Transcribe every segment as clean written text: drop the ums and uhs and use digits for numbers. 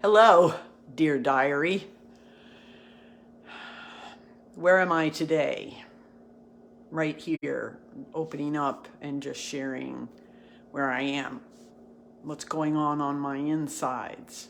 Hello, dear diary. Where am I today? Right here, opening up and just sharing where I am, what's going on my insides.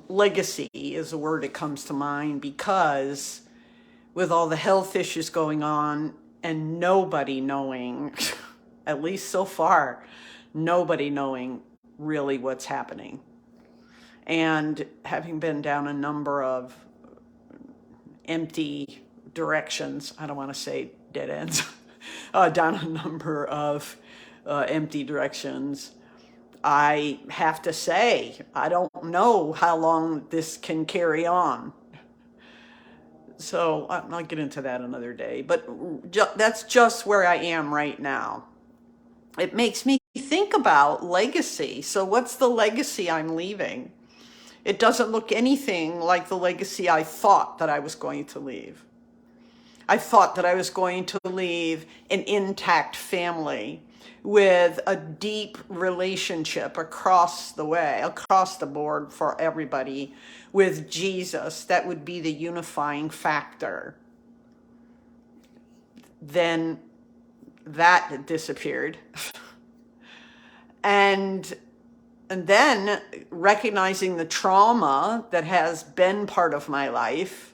Legacy is a word that comes to mind because with all the health issues going on and nobody knowing, at least so far, nobody knowing really what's happening. And having been down a number of empty directions, I don't want to say dead ends, down a number of empty directions, I have to say, I don't know how long this can carry on. So I'll get into that another day, but that's just where I am right now. It makes me think about legacy. So what's the legacy I'm leaving? It doesn't look anything like the legacy I thought that I was going to leave. I thought that I was going to leave an intact family with a deep relationship across the way, across the board for everybody with Jesus. That would be the unifying factor. Then that disappeared. And then recognizing the trauma that has been part of my life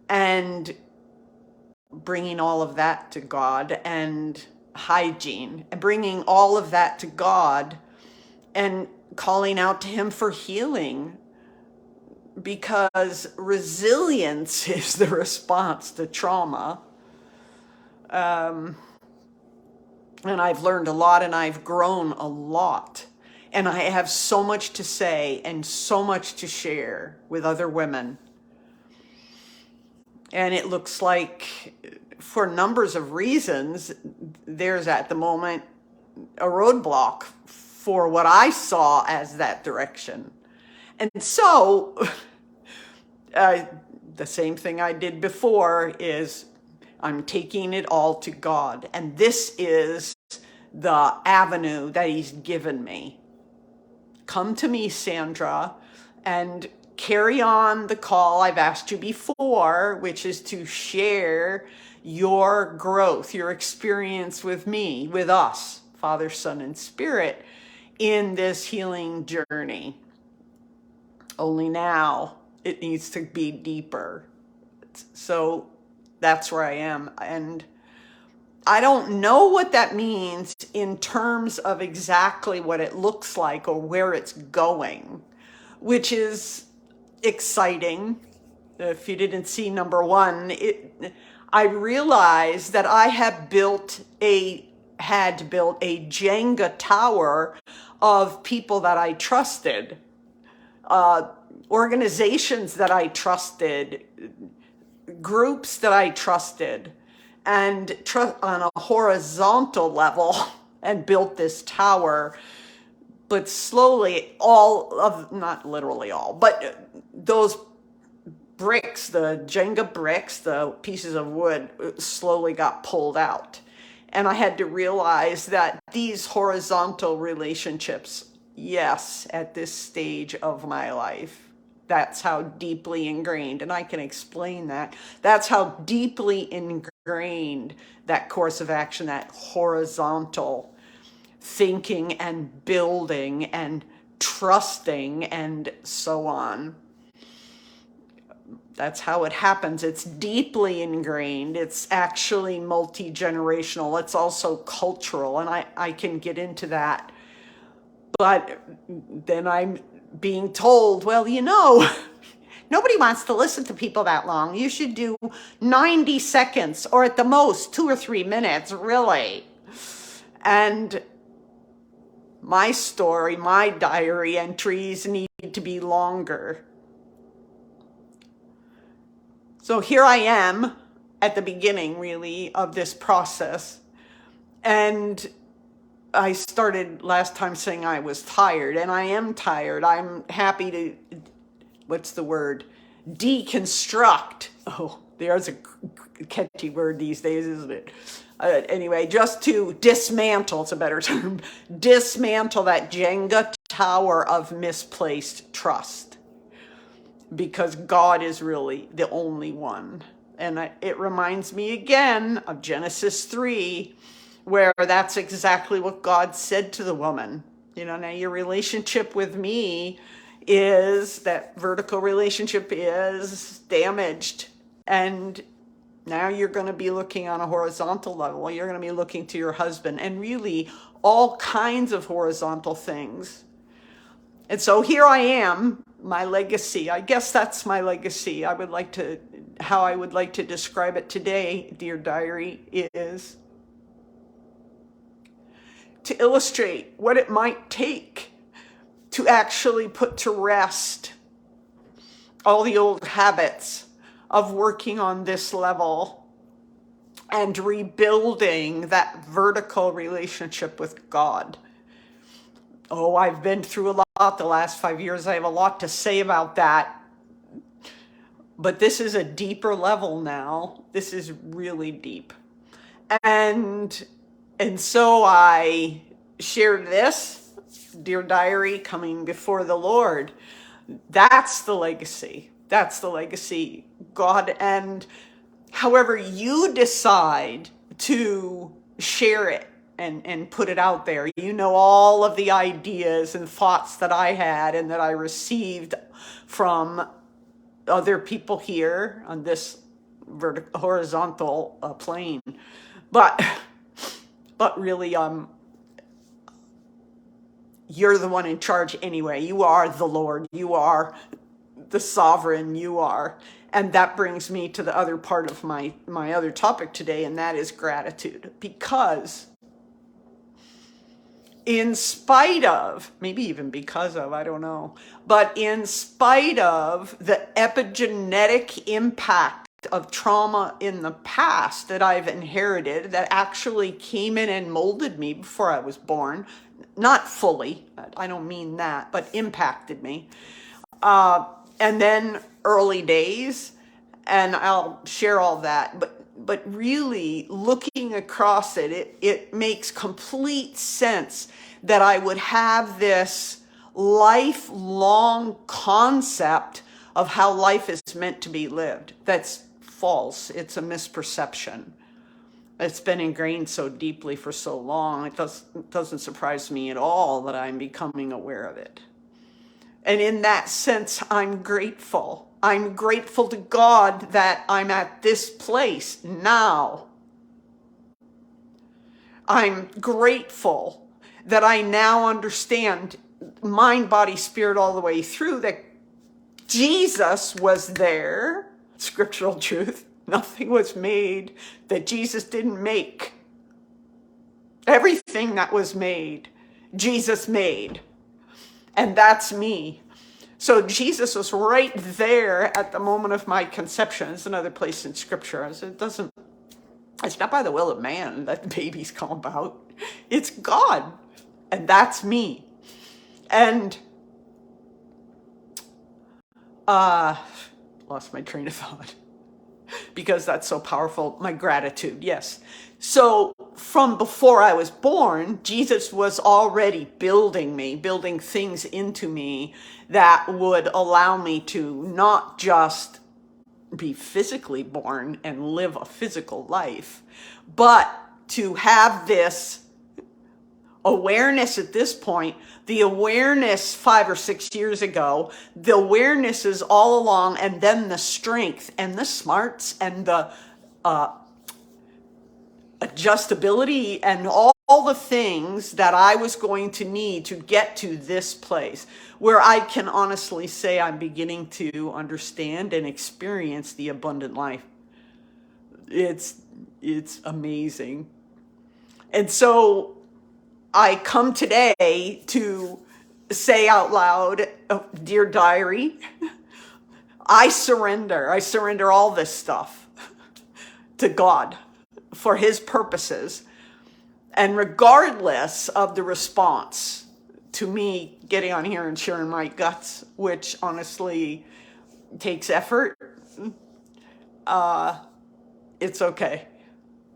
and bringing all of that to God, and hygiene, and bringing all of that to God and calling out to Him for healing, because resilience is the response to trauma. And I've learned a lot and I've grown a lot. And I have so much to say and so much to share with other women. And it looks like, for numbers of reasons, there's at the moment a roadblock for what I saw as that direction. And so, the same thing I did before is I'm taking it all to God. And this is the avenue that He's given me. Come to me, Sandra, and carry on the call I've asked you before, which is to share your growth, your experience with me, with us, Father, Son, and Spirit, in this healing journey. Only now it needs to be deeper. So that's where I am. And I don't know what that means in terms of exactly what it looks like or where it's going, which is exciting. If you didn't see number one, I realized that I had built a Jenga tower of people that I trusted, organizations that I trusted, groups that I trusted, and on a horizontal level, and built this tower. But slowly, not literally all, but those bricks, the Jenga bricks, the pieces of wood, slowly got pulled out. And I had to realize that these horizontal relationships, yes, at this stage of my life, that's how deeply ingrained, and I can explain that. That's how deeply ingrained that course of action, that horizontal thinking and building and trusting and so on. That's how it happens. It's deeply ingrained. It's actually multi-generational. It's also cultural, and I can get into that. But then I'm being told, well, nobody wants to listen to people that long. You should do 90 seconds, or at the most 2 or 3 minutes, really. And my story, my diary entries need to be longer. So here I am at the beginning, really, of this process. And I started last time saying I was tired, and I am tired. I'm happy to, what's the word? Deconstruct. Oh, There's a catchy word these days, isn't it? Anyway, just to dismantle, it's a better term, dismantle that Jenga tower of misplaced trust, because God is really the only one. And it reminds me again of Genesis 3, where that's exactly what God said to the woman. Now your relationship with me is, that vertical relationship is damaged. And now you're going to be looking on a horizontal level. You're going to be looking to your husband and really all kinds of horizontal things. And so here I am, my legacy. I guess that's my legacy. How I would like to describe it today, dear diary, is to illustrate what it might take to actually put to rest all the old habits of working on this level and rebuilding that vertical relationship with God. Oh, I've been through a lot the last 5 years. I have a lot to say about that. But this is a deeper level now. This is really deep. And so I shared this, dear diary, coming before the Lord. That's the legacy. That's the legacy, God. And however you decide to share it and put it out there, all of the ideas and thoughts that I had and that I received from other people here on this horizontal plane. But really, you're the one in charge anyway. You are the Lord. You are the sovereign. You are. And that brings me to the other part of my other topic today, and that is gratitude. Because in spite of, maybe even because of, I don't know, but in spite of the epigenetic impact of trauma in the past that I've inherited, that actually came in and molded me before I was born, not fully, I don't mean that, but impacted me. And then early days, and I'll share all that, but really looking across it makes complete sense that I would have this lifelong concept of how life is meant to be lived. That's false. It's a misperception. It's been ingrained so deeply for so long, it doesn't surprise me at all that I'm becoming aware of it. And in that sense, I'm grateful. I'm grateful to God that I'm at this place now. I'm grateful that I now understand mind, body, spirit all the way through, that Jesus was there, scriptural truth. Nothing was made that Jesus didn't make. Everything that was made, Jesus made. And that's me. So Jesus was right there at the moment of my conception. It's another place in scripture. It's not by the will of man that babies come about. It's God. And that's me. And lost my train of thought because that's so powerful. My gratitude, yes. So from before I was born, Jesus was already building me, building things into me that would allow me to not just be physically born and live a physical life, but to have this awareness at this point. The awareness 5 or 6 years ago, the awareness is all along, and then the strength and the smarts and the adjustability and all the things that I was going to need to get to this place where I can honestly say I'm beginning to understand and experience the abundant life. It's amazing. And so I come today to say out loud, oh, dear diary, I surrender all this stuff to God for his purposes. And regardless of the response to me getting on here and sharing my guts, which honestly takes effort, it's okay.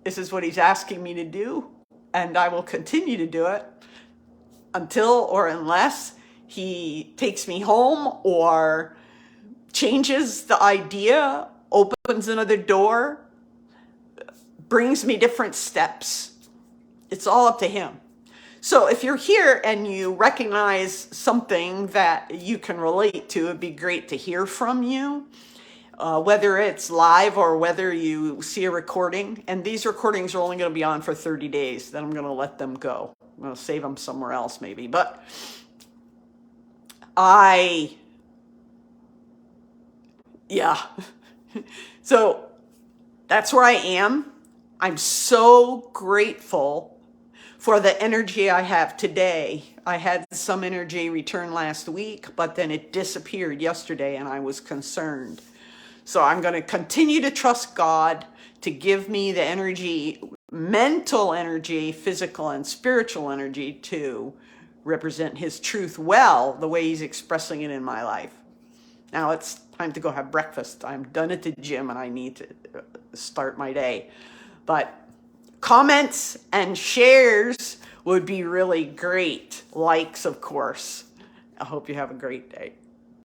This is what he's asking me to do, and I will continue to do it until or unless he takes me home or changes the idea, opens another door, brings me different steps. It's all up to him. So if you're here and you recognize something that you can relate to, it'd be great to hear from you, whether it's live or whether you see a recording. And these recordings are only going to be on for 30 days. Then I'm going to let them go. I'm going to save them somewhere else maybe. But yeah. So that's where I am. I'm so grateful for the energy I have today. I had some energy return last week, but then it disappeared yesterday and I was concerned. So I'm going to continue to trust God to give me the energy, mental energy, physical and spiritual energy to represent his truth well, the way he's expressing it in my life. Now it's time to go have breakfast. I'm done at the gym and I need to start my day. But comments and shares would be really great. Likes, of course. I hope you have a great day.